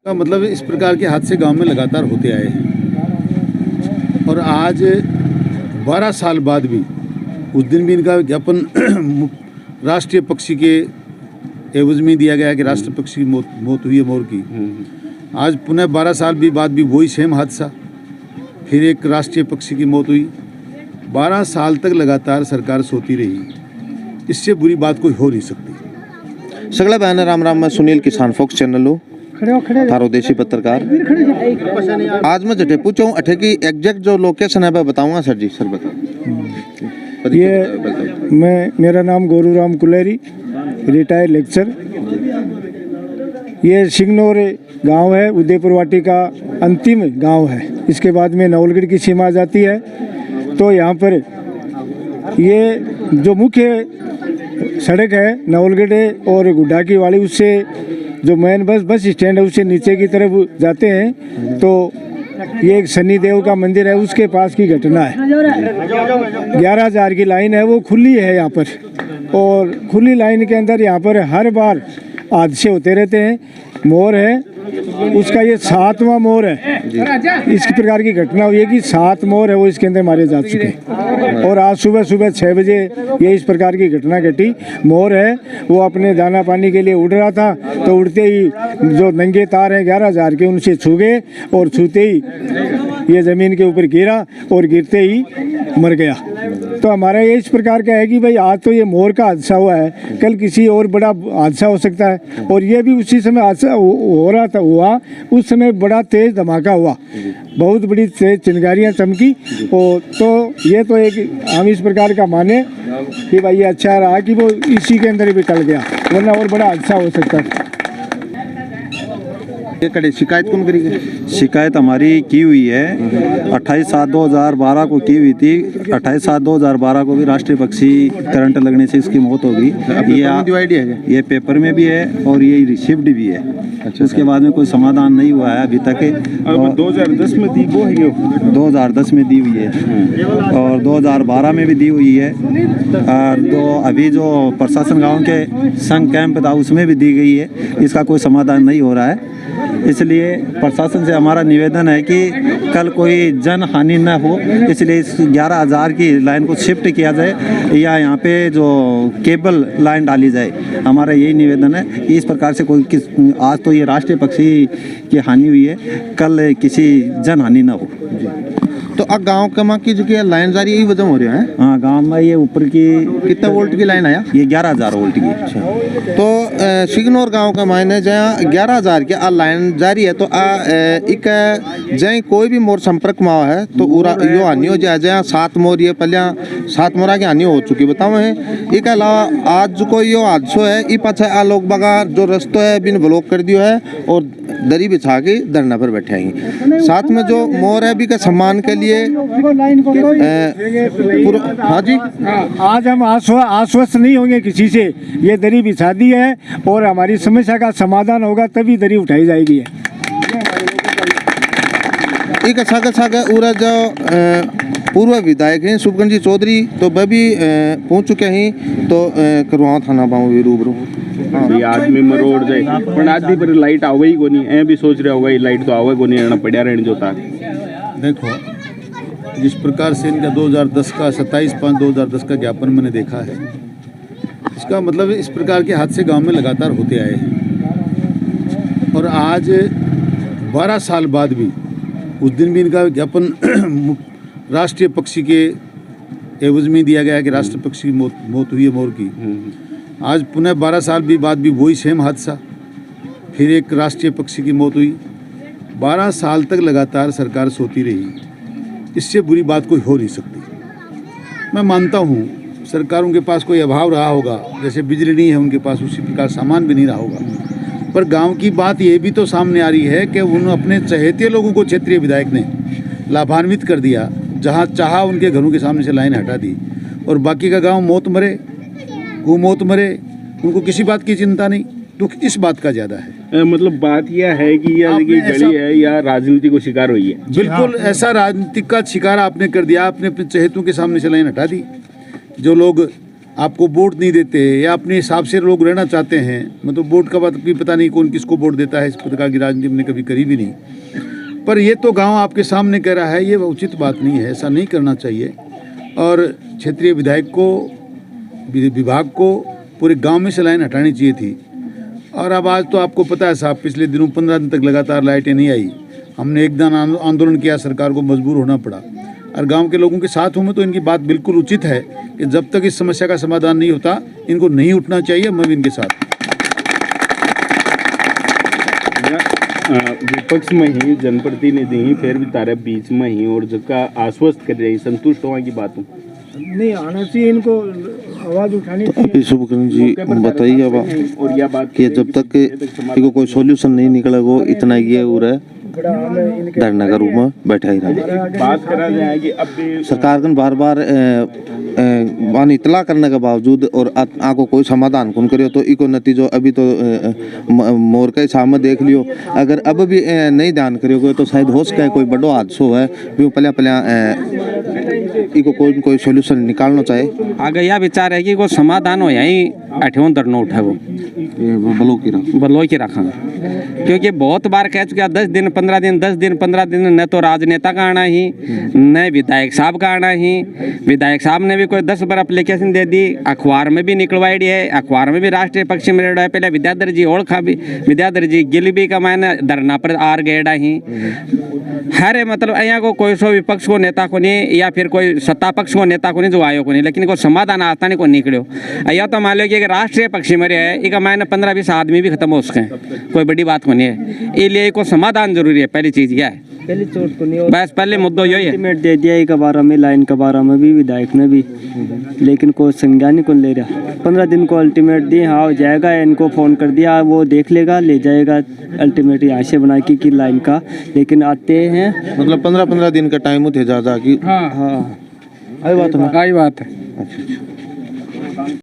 का मतलब इस प्रकार के हादसे गांव में लगातार होते आए हैं और आज 12 साल बाद भी उस दिन भी इनका विज्ञापन राष्ट्रीय पक्षी के एवज में दिया गया कि राष्ट्रीय पक्षी की मौत हुई है मोर की। आज पुनः 12 साल भी बाद भी वही सेम हादसा, फिर एक राष्ट्रीय पक्षी की मौत हुई। 12 साल तक लगातार सरकार सोती रही, इससे बुरी बात कोई हो नहीं सकती। सगला बहन राम राम, मैं सुनील किसान फोक्स चैनल हूँ, थारो देशी पत्रकार। आज मैं जटे पूछूं अठे की एग्जैक्ट जो लोकेशन है मैं बताऊंगा सर जी। सर बताओ। ये मेरा नाम गोरू राम कुलेरी, रिटायर्ड लेक्चर। ये सिंगनौर गांव है, उदयपुर वाटी का अंतिम गांव है। इसके बाद में नवलगढ़ की सीमा आ जाती है। तो यहाँ पर ये जो मुख्य सड़क है नवलगढ़ और गुड्डा की वाली, उससे जो मेन बस स्टैंड है उससे नीचे की तरफ जाते हैं तो ये एक शनि देव का मंदिर है, उसके पास की घटना है। 11,000 की लाइन है, वो खुली है यहाँ पर, और खुली लाइन के अंदर यहाँ पर हर बार हादसे होते रहते हैं। मोर है, उसका ये 7वां मोर है। इस प्रकार की घटना हुई है कि 7 मोर है वो इसके अंदर मारे जा चुके हैं। और आज सुबह 6 बजे ये इस प्रकार की घटना घटी। मोर है वो अपने दाना पानी के लिए उड़ रहा था, तो उड़ते ही जो नंगे तार हैं 11,000 के, उनसे छू गए और छूते ही ये ज़मीन के ऊपर गिरा और गिरते ही मर गया। तो हमारा ये इस प्रकार का है कि भाई आज तो ये मोर का हादसा हुआ है, कल किसी और बड़ा हादसा हो सकता है। और ये भी उसी समय हादसा हो रहा था, हुआ उस समय बड़ा तेज धमाका हुआ, बहुत बड़ी तेज चिंगारियाँ चमकी। और तो ये तो एक हम इस प्रकार का माने कि भाई ये अच्छा रहा कि वो इसी के अंदर भी टल गया, वरना और बड़ा हादसा हो सकता है। शिकायत कौन करेगी? शिकायत हमारी की हुई है 28/7/2012 को की हुई थी। 28/7/2012 को भी राष्ट्रीय पक्षी करंट लगने से इसकी मौत होगी। ये पेपर में भी है और ये रिसिप्ट भी है। अच्छा, उसके बाद में कोई समाधान नहीं हुआ है अभी तक। 2010 में दी वो है, 2010 में दी हुई है और 2012 में भी दी हुई है। और अभी जो प्रशासन गाँव के संघ कैंप था उसमें भी दी गई है। इसका कोई समाधान नहीं हो रहा है, इसलिए प्रशासन से हमारा निवेदन है कि कल कोई जन हानि न हो, इसलिए इस 11,000 की लाइन को शिफ्ट किया जाए या यहाँ पे जो केबल लाइन डाली जाए। हमारा यही निवेदन है कि इस प्रकार से कोई आज तो ये राष्ट्रीय पक्षी की हानि हुई है, कल किसी जन हानि न हो। तो अब गांव कमा की जो लाइन जारी यही वजह हो रहा है। हाँ, गांव में ये ऊपर की कितना वोल्ट की लाइन आया? ये 11,000 वोल्ट की। अच्छा, तो सिगनौर गांव का मायने जहाँ 11,000 की लाइन जारी है, तो एक जहाँ कोई भी मोर संपर्क में आवा है तो यो हानि हो जाए। जहाँ 7 मोर ये पहले 7 मोरा की हानि हो चुकी बताओ है। एक अलावा आज जो कोई यो हादसो है ये पाछा आ लोग बगा जो रस्तो है बिन ब्लॉक कर दियो है और दरी बिछा के धरना पर बैठे हैं। साथ में जो मोर है भी का सम्मान के लिए हाँ जी, आज हम आश्वस्त नहीं होंगे किसी से। ये दरी बिछा दी है और हमारी समस्या का समाधान होगा तभी दरी उठाई जाएगी। एक सागे उरा जो पूर्व विधायक हैं शुभगंज जी चौधरी, तो वह भी पहुंच चुके हैं। तो करवाओ थाना पाऊँ रूबरू आदमी मरोड़ जाए पर आदमी पर लाइट आवे ही को नहीं। ए भी सोच रहा होगा ये लाइट तो आवे को नहीं, पड़ा रहने जो था। देखो, जिस प्रकार से इनका 2010 का 27/5/2010 का ज्ञापन मैंने देखा है, इसका मतलब इस प्रकार के हादसे गांव में लगातार होते आए हैं और आज 12 साल बाद भी उस दिन भी इनका विज्ञापन राष्ट्रीय पक्षी के एवज में दिया गया कि राष्ट्रीय पक्षी की मौत हुई है मोर की। आज पुनः 12 साल भी बाद भी वही सेम हादसा, फिर एक राष्ट्रीय पक्षी की मौत हुई। 12 साल तक लगातार सरकार सोती रही, इससे बुरी बात कोई हो नहीं सकती। मैं मानता हूँ सरकारों के पास कोई अभाव रहा होगा, जैसे बिजली नहीं है उनके पास उसी प्रकार सामान भी नहीं रहा होगा। पर गांव की बात ये भी तो सामने आ रही है कि उन अपने चहेते लोगों को क्षेत्रीय विधायक ने लाभान्वित कर दिया, जहाँ चाहा उनके घरों के सामने से लाइन हटा दी और बाकी का गाँव मौत मरे मौत मरे, उनको किसी बात की चिंता नहीं। दुख इस बात का ज़्यादा है। मतलब बात यह है कि यह जड़ी है या राजनीति को शिकार हुई है। बिल्कुल ऐसा राजनीतिक का शिकार आपने कर दिया। आपने अपने चहेतों के सामने से लाइन हटा दी। जो लोग आपको वोट नहीं देते या अपने हिसाब से लोग रहना चाहते हैं, मतलब वोट का बात भी पता नहीं कौन किसको वोट देता है, इस प्रकार की राजनीति हमने कभी करी भी नहीं। पर ये तो गांव आपके सामने कह रहा है, ये उचित बात नहीं है, ऐसा नहीं करना चाहिए। और क्षेत्रीय विधायक को, विभाग को पूरे गांव में से लाइन हटानी चाहिए थी। और अब आज तो आपको पता है साहब, पिछले दिनों 15 दिन तक लगातार लाइटें नहीं आई। हमने एक दिन आंदोलन किया, सरकार को मजबूर होना पड़ा। और गांव के लोगों के साथ हूँ मैं, तो इनकी बात बिल्कुल उचित है कि जब तक इस समस्या का समाधान नहीं होता इनको नहीं उठना चाहिए। मैं भी इनके साथ। विपक्ष में ही, जनप्रतिनिधि ही, फिर भी तारे बीच में ही और जगह आश्वस्त कर रही, संतुष्ट होने की बात हूँ नहीं आना चाहिए, इनको आवाज़ उठानी चाहिए। शुभकरण जी बताइए अब और यह बात कि जब तक इनको कोई सॉल्यूशन नहीं निकलेगा इतना ये हो रहा है धरना का रूप में बैठा ही रहा। बात करा जाएगी अब भी सरकार को बार बार इतला करने के बावजूद और आको कोई समाधान कौन करियो, तो इको नतीजो अभी तो मोर के सामने देख लियो। अगर अब भी नहीं ध्यान करियो तो शायद हो सके कोई बड़ो हादसो है, पहले इको कोई सोल्यूशन निकालना चाहिए। आगे यह विचार है कि कोई समाधान हो यही अठेवन धरना उठा वो बलो की रखा, क्योंकि बहुत बार कह चुका 10 दिन 15 दिन 10 दिन 15 दिन, न तो राजनेता का आना ही, न विधायक साहब का आना ही। विधायक साहब ने भी कोई 10 बार एप्लीकेशन दे दी, अखबार में भी निकलवाई है, अखबार में भी राष्ट्रीय पक्ष में रेड़ा है। पहले विद्याधर जी ओढ़ा भी, विद्याधर जी गिल भी का मैंने धरना पर आर गेड़ा ही हरे, मतलब यहाँ को कोई सो विपक्ष को नेता को नहीं या फिर कोई सत्ता पक्ष को नेता को नहीं जो आयो को नहीं, लेकिन कोई समाधान आता नहीं को निकलो। या तो मान लो कि राष्ट्रीय पक्ष में है, एक मैंने 15-20 आदमी भी खत्म हो सके, कोई बड़ी बात को नहीं है। इसलिए को समाधान जरूरी है, पहली चीज यह है, पहली चोट को नहीं। बस पहले मुद्दा यही है। अल्टीमेट दे दिया एक बार में, लाइन का बारा में भी, विधायक ने भी, लेकिन कोई संज्ञान नहीं को ले रहा। 15 दिन को अल्टीमेट दी, हाँ हो जाएगा, इनको फ़ोन कर दिया, वो देख लेगा, ले जाएगा अल्टीमेट यहाँ से बना की लाइन का, लेकिन आते हैं मतलब 15-15 दिन का टाइम थे ज़्यादा की। हाँ हाँ आई बात है। आई बात है। अच्छा।